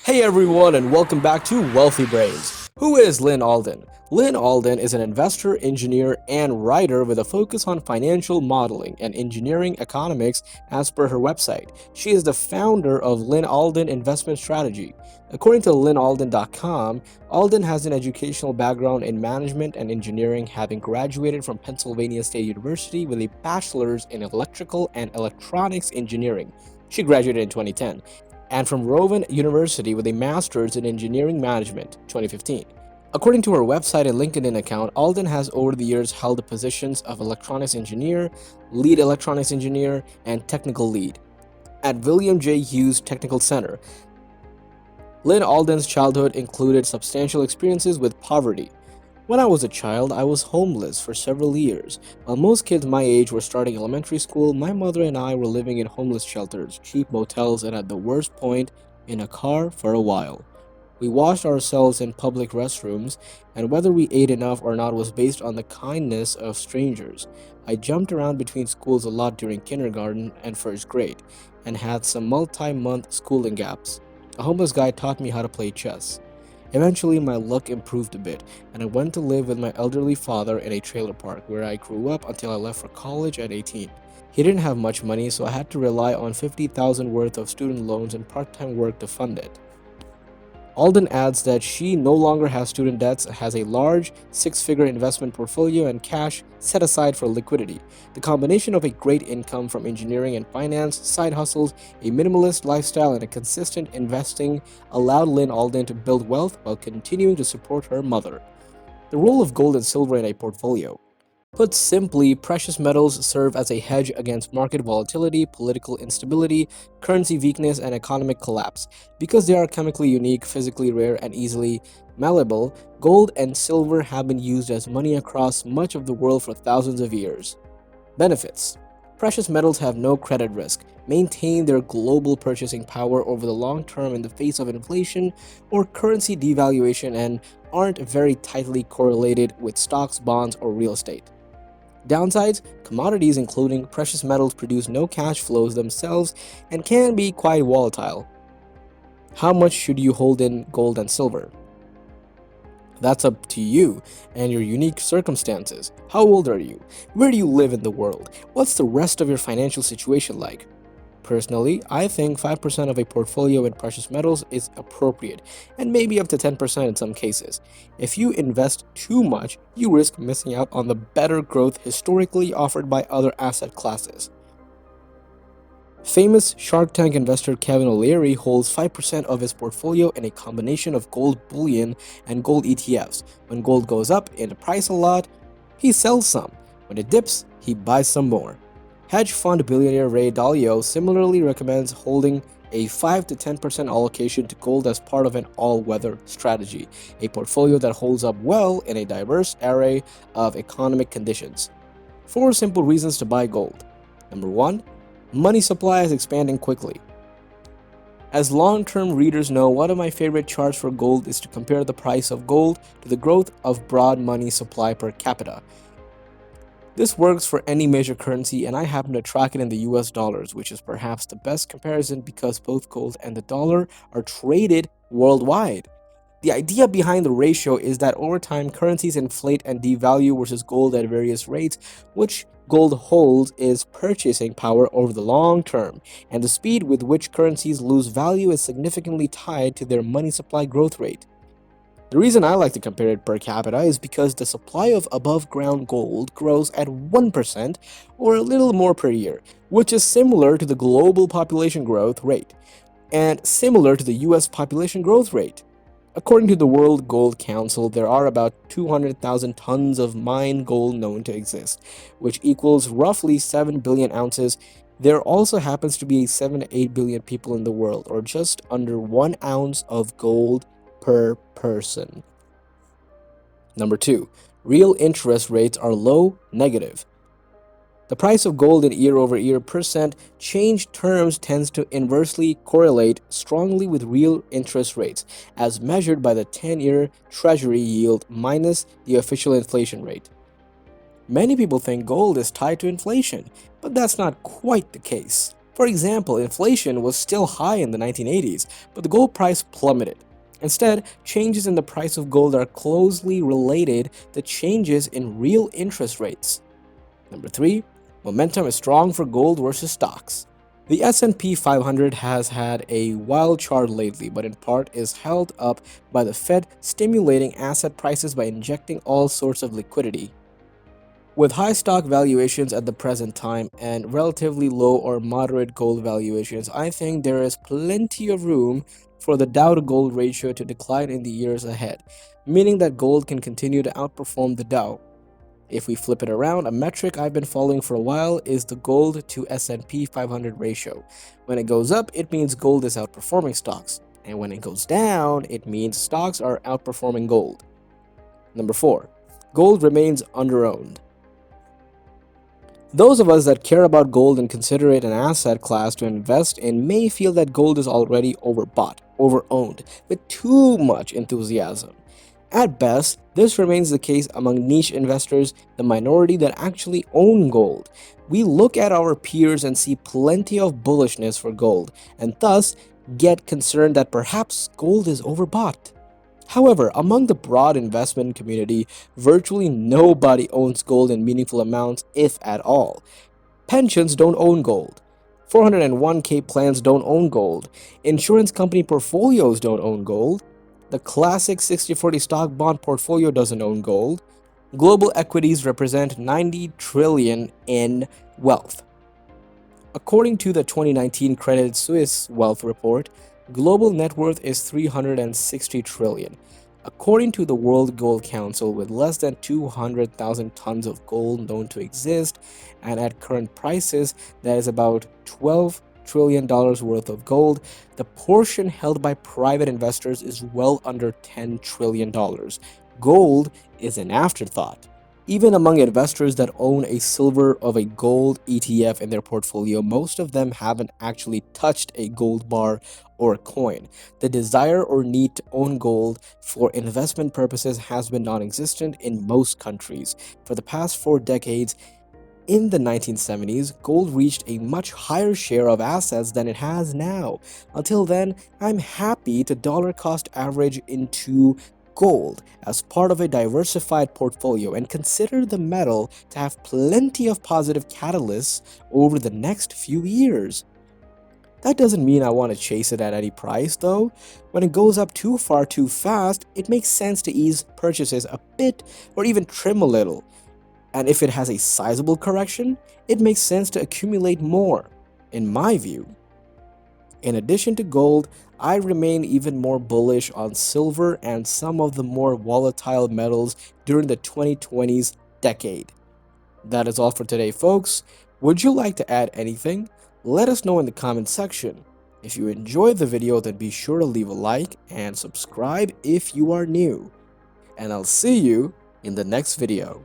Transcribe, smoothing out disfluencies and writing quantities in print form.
Hey everyone, and welcome back to Wealthy Brains. Who is Lyn Alden? Lyn Alden is an investor, engineer, and writer with a focus on financial modeling and engineering economics as per her website. She is the founder of Lyn Alden Investment Strategy. According to lynalden.com, Alden has an educational background in management and engineering, having graduated from Pennsylvania State University with a bachelor's in electrical and electronics engineering. She graduated in 2010 and from Rowan University with a Master's in Engineering Management, 2015. According to her website and LinkedIn account, Alden has over the years held the positions of electronics engineer, lead electronics engineer, and technical lead at William J. Hughes Technical Center. Lyn Alden's childhood included substantial experiences with poverty. When I was a child, I was homeless for several years. While most kids my age were starting elementary school, my mother and I were living in homeless shelters, cheap motels, and at the worst point, in a car for a while. We washed ourselves in public restrooms, and whether we ate enough or not was based on the kindness of strangers. I jumped around between schools a lot during kindergarten and first grade, and had some multi-month schooling gaps. A homeless guy taught me how to play chess. Eventually, my luck improved a bit, and I went to live with my elderly father in a trailer park where I grew up until I left for college at 18. He didn't have much money, so I had to rely on $50,000 worth of student loans and part-time work to fund it. Alden adds that she no longer has student debts, has a large six-figure investment portfolio, and cash set aside for liquidity. The combination of a great income from engineering and finance, side hustles, a minimalist lifestyle, and a consistent investing allowed Lyn Alden to build wealth while continuing to support her mother. The role of gold and silver in a portfolio. Put simply, precious metals serve as a hedge against market volatility, political instability, currency weakness, and economic collapse. Because they are chemically unique, physically rare, and easily malleable, gold and silver have been used as money across much of the world for thousands of years. Benefits. Precious metals have no credit risk, maintain their global purchasing power over the long term in the face of inflation or currency devaluation, and aren't very tightly correlated with stocks, bonds, or real estate. Downsides, commodities including precious metals produce no cash flows themselves and can be quite volatile. How much should you hold in gold and silver? That's up to you and your unique circumstances. How old are you? Where do you live in the world? What's the rest of your financial situation like? Personally, I think 5% of a portfolio in precious metals is appropriate, and maybe up to 10% in some cases. If you invest too much, you risk missing out on the better growth historically offered by other asset classes. Famous Shark Tank investor Kevin O'Leary holds 5% of his portfolio in a combination of gold bullion and gold ETFs. When gold goes up in price a lot, he sells some. When it dips, he buys some more. Hedge fund billionaire Ray Dalio similarly recommends holding a 5 to 10% allocation to gold as part of an all-weather strategy, a portfolio that holds up well in a diverse array of economic conditions. 4 simple reasons to buy gold. Number 1, money supply is expanding quickly. As long-term readers know, one of my favorite charts for gold is to compare the price of gold to the growth of broad money supply per capita. This works for any major currency, and I happen to track it in the US dollars, which is perhaps the best comparison because both gold and the dollar are traded worldwide. The idea behind the ratio is that over time, currencies inflate and devalue versus gold at various rates, which gold holds is purchasing power over the long term, and the speed with which currencies lose value is significantly tied to their money supply growth rate. The reason I like to compare it per capita is because the supply of above ground gold grows at 1% or a little more per year, which is similar to the global population growth rate and similar to the US population growth rate. According to the World Gold Council, there are about 200,000 tons of mined gold known to exist, which equals roughly 7 billion ounces. There also happens to be 7 to 8 billion people in the world, or just under 1 ounce of gold per person. Number 2, real interest rates are low, negative. The price of gold in year-over-year percent change terms tends to inversely correlate strongly with real interest rates, as measured by the 10-year Treasury yield minus the official inflation rate. Many people think gold is tied to inflation, but that's not quite the case. For example, inflation was still high in the 1980s, but the gold price plummeted. Instead, changes in the price of gold are closely related to changes in real interest rates. Number 3, momentum is strong for gold versus stocks. The S&P 500 has had a wild chart lately, but in part is held up by the Fed stimulating asset prices by injecting all sorts of liquidity. With high stock valuations at the present time and relatively low or moderate gold valuations, I think there is plenty of room for the Dow to gold ratio to decline in the years ahead, meaning that gold can continue to outperform the Dow. If we flip it around, a metric I've been following for a while is the gold to S&P 500 ratio. When it goes up, it means gold is outperforming stocks, and when it goes down, it means stocks are outperforming gold. Number 4, gold remains underowned. Those of us that care about gold and consider it an asset class to invest in may feel that gold is already overbought, overowned, with too much enthusiasm. At best, this remains the case among niche investors, the minority that actually own gold. We look at our peers and see plenty of bullishness for gold, and thus get concerned that perhaps gold is overbought. However, among the broad investment community, virtually nobody owns gold in meaningful amounts, if at all. Pensions don't own gold. 401k plans don't own gold. Insurance company portfolios don't own gold. The classic 60-40 stock bond portfolio doesn't own gold. Global equities represent 90 trillion in wealth. According to the 2019 Credit Suisse Wealth Report, global net worth is 360 trillion. According to the World Gold Council, with less than 200,000 tons of gold known to exist, and at current prices, that is about $12 trillion worth of gold, the portion held by private investors is well under $10 trillion. Gold is an afterthought. Even among investors that own a silver of a gold ETF in their portfolio, most of them haven't actually touched a gold bar or a coin. The desire or need to own gold for investment purposes has been non-existent in most countries. For the past 4 decades, in the 1970s, gold reached a much higher share of assets than it has now. Until then, I'm happy to dollar cost average into gold as part of a diversified portfolio and consider the metal to have plenty of positive catalysts over the next few years. That doesn't mean I want to chase it at any price though. When it goes up too far too fast, it makes sense to ease purchases a bit or even trim a little. And if it has a sizable correction, it makes sense to accumulate more, in my view. In addition to gold, I remain even more bullish on silver and some of the more volatile metals during the 2020s decade. That is all for today, folks. Would you like to add anything? Let us know in the comment section. If you enjoyed the video, then be sure to leave a like and subscribe if you are new. And I'll see you in the next video.